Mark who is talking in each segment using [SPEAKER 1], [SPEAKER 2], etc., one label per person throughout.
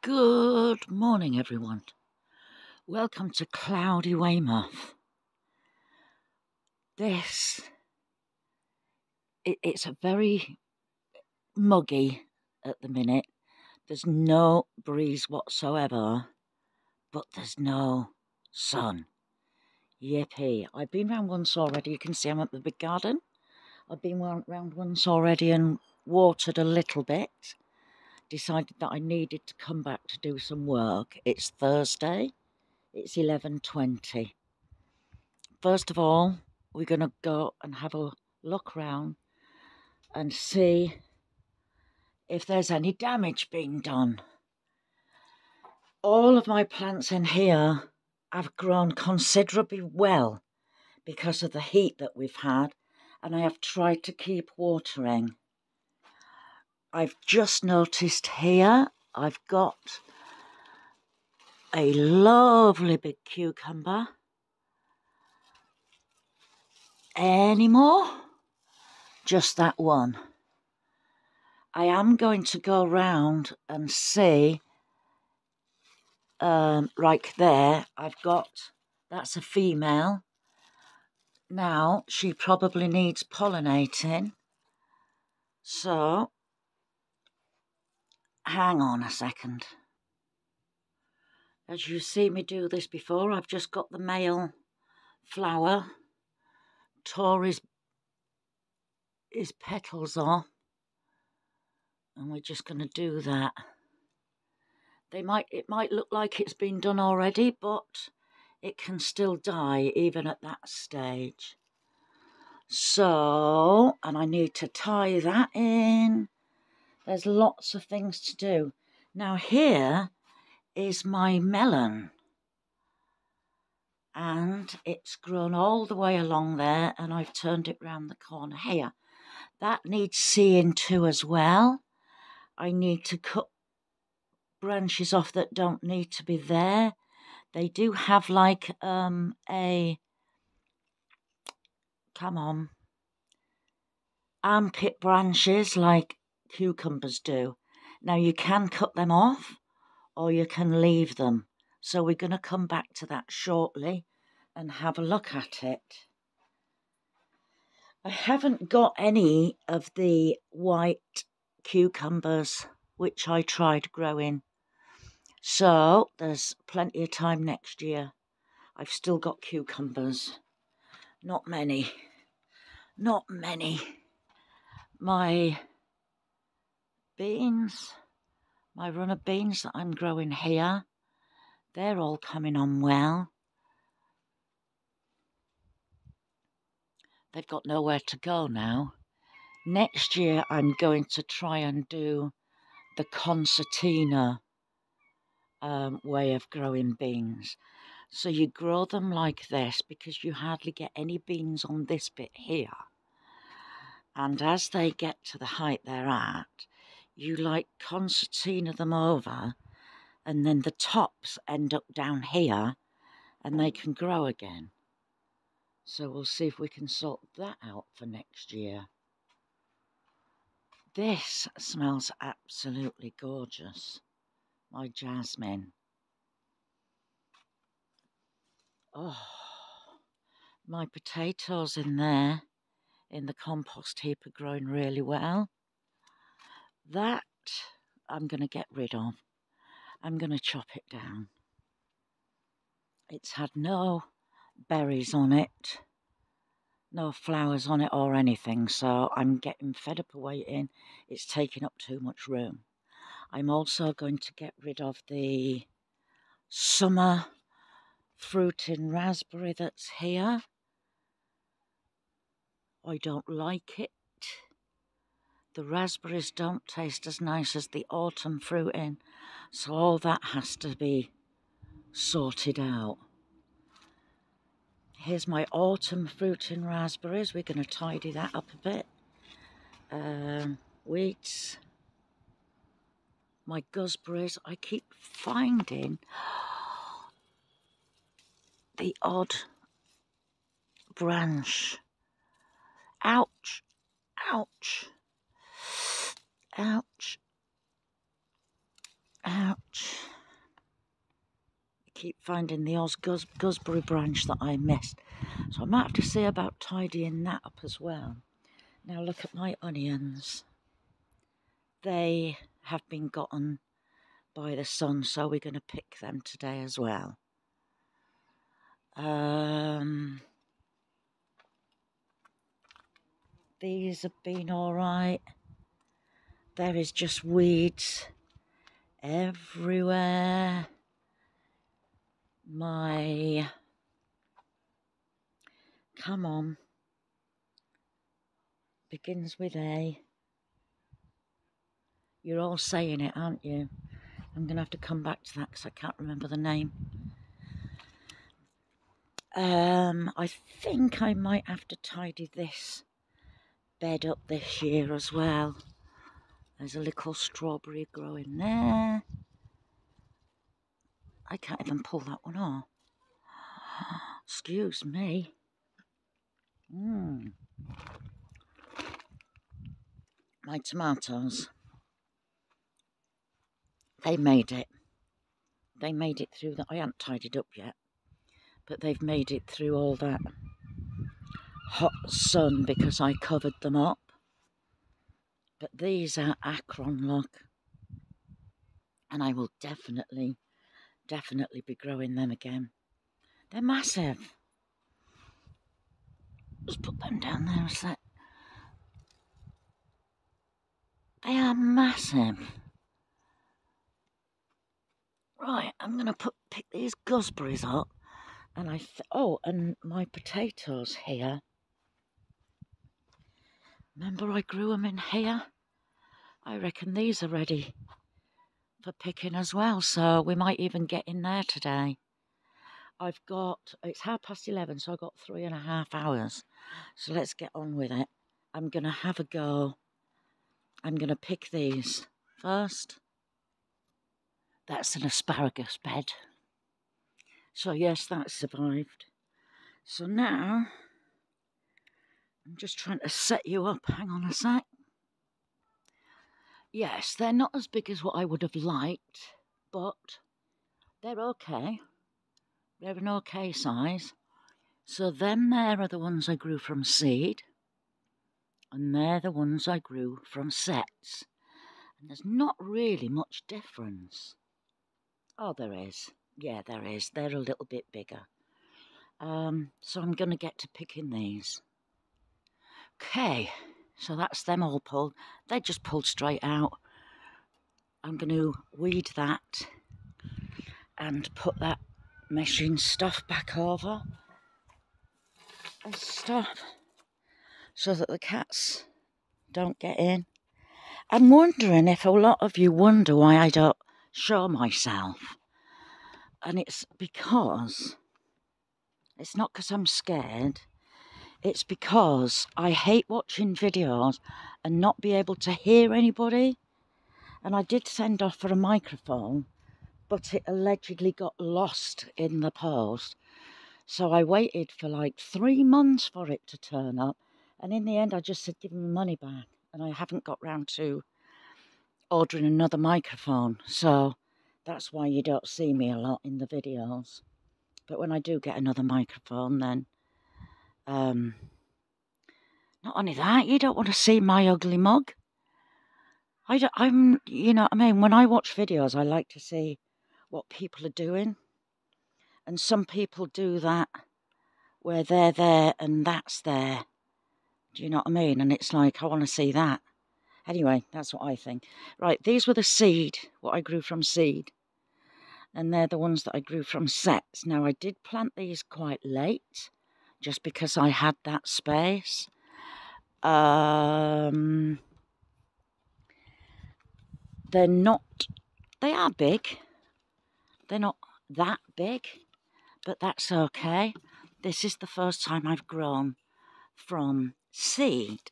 [SPEAKER 1] Good morning, everyone. Welcome to cloudy Weymouth. It's a very muggy at the minute. There's no breeze whatsoever, but there's no sun. Yippee. I've been round once already. You can see I'm at the big garden. I've been round once already and watered a little bit. Decided that I needed to come back to do some work. It's Thursday. It's 11:20. First of all, we're going to go and have a look round and see if there's any damage being done. All of my plants in here have grown considerably well because of the heat that we've had, and I have tried to keep watering. I've just noticed here I've got a lovely big cucumber. Any more? Just that one. I am going to go round and see, right there, that's a female. Now, she probably needs pollinating. So, hang on a second. As you see me do this before, I've just got the male flower, tore his petals off, and we're just going to do that. It might look like it's been done already, but it can still die even at that stage. So, and I need to tie that in. There's lots of things to do. Now here is my melon. And it's grown all the way along there, and I've turned it round the corner here. That needs seeing too as well. I need to cut branches off that don't need to be there. They do have like armpit branches like cucumbers do. Now you can cut them off or you can leave them. So we're going to come back to that shortly and have a look at it. I haven't got any of the white cucumbers which I tried growing. So there's plenty of time next year. I've still got cucumbers. Not many. Not many. My beans, my runner beans that I'm growing here, they're all coming on well. They've got nowhere to go now. Next year I'm going to try and do the concertina way of growing beans. So you grow them like this because you hardly get any beans on this bit here. And as they get to the height they're at, you like concertina them over, and then the tops end up down here and they can grow again. So we'll see if we can sort that out for next year. This smells absolutely gorgeous. My jasmine. Oh, my potatoes in there, in the compost heap, are growing really well. That I'm going to get rid of. I'm going to chop it down. It's had no berries on it, no flowers on it or anything, so I'm getting fed up of waiting. It's taking up too much room. I'm also going to get rid of the summer fruiting raspberry that's here. I don't like it. The raspberries don't taste as nice as the autumn fruiting, so all that has to be sorted out. Here's my autumn fruiting raspberries. We're going to tidy that up a bit. Weeds. My gooseberries. I keep finding the odd branch. Ouch. Ouch. Ouch. Ouch. keep finding the gooseberry branch that I missed. So I might have to see about tidying that up as well. Now look at my onions. They have been gotten by the sun, so we're going to pick them today as well. These have been alright. There is just weeds everywhere. Come on. Begins with A. You're all saying it, aren't you? I'm going to have to come back to that because I can't remember the name. I think I might have to tidy this bed up this year as well. There's a little strawberry growing there. I can't even pull that one off. Excuse me. My tomatoes. They made it. They made it through that. I haven't tidied up yet. But they've made it through all that hot sun because I covered them up. But these are Akron, look. And I will definitely be growing them again. They're massive. Just put them down there a sec. They are massive. Right, I'm going to pick these gooseberries up. And and my potatoes here. Remember I grew them in here? I reckon these are ready for picking as well. So we might even get in there today. It's 11:30, so I've got 3.5 hours. So let's get on with it. I'm going to have a go. I'm going to pick these first. That's an asparagus bed. So yes, that survived. So now, I'm just trying to set you up. Hang on a sec. Yes, they're not as big as what I would have liked, but they're okay. They're an okay size. So them there are the ones I grew from seed. And they're the ones I grew from sets. And there's not really much difference. Oh, there is. Yeah, there is. They're a little bit bigger. So I'm going to get to picking these. Okay, so that's them all pulled. They just pulled straight out. I'm going to weed that and put that meshing stuff back over and stuff so that the cats don't get in. I'm wondering if a lot of you wonder why I don't show myself. And it's because, it's not because I'm scared, it's because I hate watching videos and not be able to hear anybody. And I did send off for a microphone, but it allegedly got lost in the post. So I waited for like 3 months for it to turn up. And in the end, I just said, give me money back. And I haven't got round to ordering another microphone. So that's why you don't see me a lot in the videos. But when I do get another microphone, then not only that, you don't want to see my ugly mug. You know what I mean? When I watch videos, I like to see what people are doing. And some people do that where they're there and that's there. Do you know what I mean? And it's like, I want to see that. Anyway, that's what I think. Right, these were the seed, what I grew from seed. And they're the ones that I grew from sets. Now, I did plant these quite late, just because I had that space. They are big. They're not that big, but that's okay. This is the first time I've grown from seed,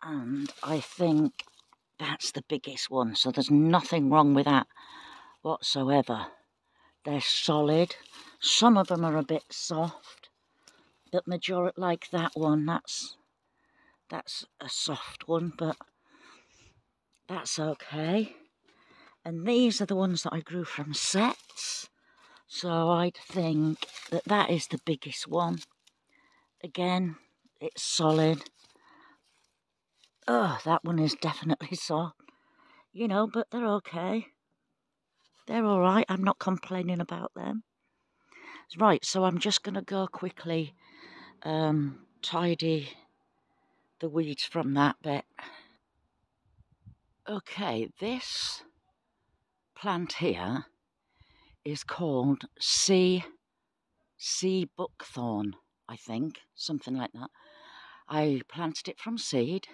[SPEAKER 1] and I think that's the biggest one, so there's nothing wrong with that whatsoever. They're solid. Some of them are a bit soft, but majority, like that one, that's a soft one, but that's okay. And these are the ones that I grew from sets. So I'd think that that is the biggest one. Again, it's solid. Oh, that one is definitely soft. You know, but they're okay. They're all right. I'm not complaining about them. Right, so I'm just going to go quickly tidy the weeds from that bit. Okay, this plant here is called sea buckthorn, I think, something like that. I planted it from seed,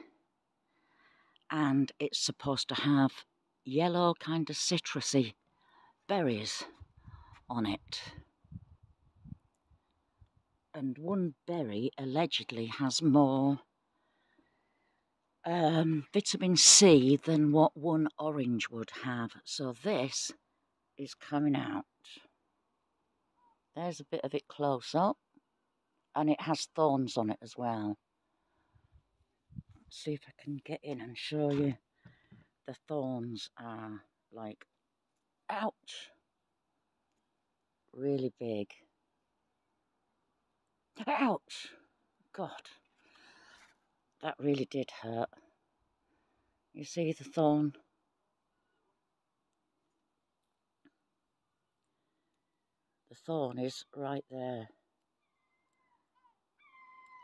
[SPEAKER 1] and it's supposed to have yellow kind of citrusy berries on it. And one berry allegedly has more vitamin C than what one orange would have. So this is coming out. There's a bit of it close up, and it has thorns on it as well. See if I can get in and show you. The thorns are like, ouch, really big. Ouch, God, that really did hurt. You see the thorn? The thorn is right there.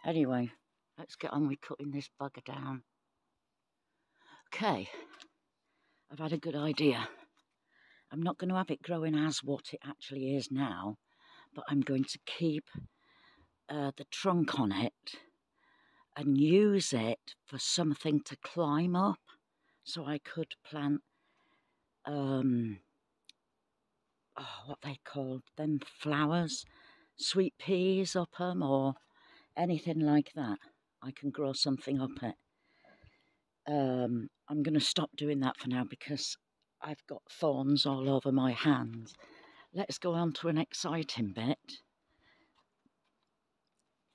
[SPEAKER 1] Anyway, let's get on with cutting this bugger down. Okay, I've had a good idea. I'm not going to have it growing as what it actually is now, but I'm going to keep the trunk on it and use it for something to climb up. So I could plant, what they called them, flowers, sweet peas up them, or anything like that. I can grow something up it. I'm going to stop doing that for now because I've got thorns all over my hands. Let's go on to an exciting bit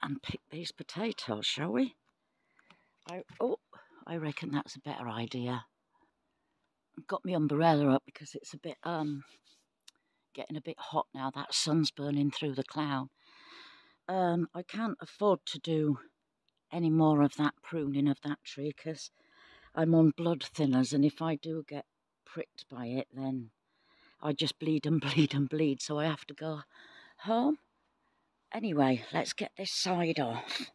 [SPEAKER 1] and pick these potatoes, shall we? I reckon that's a better idea. I've got my umbrella up because it's a bit getting a bit hot now. That sun's burning through the cloud. I can't afford to do any more of that pruning of that tree because I'm on blood thinners, and if I do get pricked by it, then I just bleed and bleed and bleed, so I have to go home. Anyway, let's get this side off.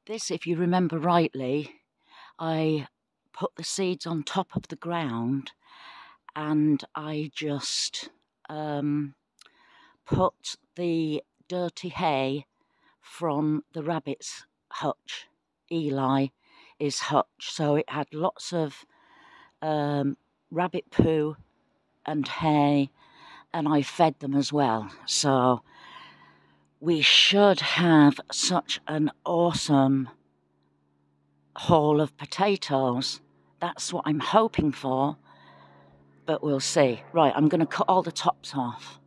[SPEAKER 1] This, if you remember rightly, I put the seeds on top of the ground and I just put the dirty hay from the rabbit's hutch. Eli is hutch, so it had lots of rabbit poo and hay, and I fed them as well. So we should have such an awesome haul of potatoes. That's what I'm hoping for, but we'll see. Right, I'm going to cut all the tops off.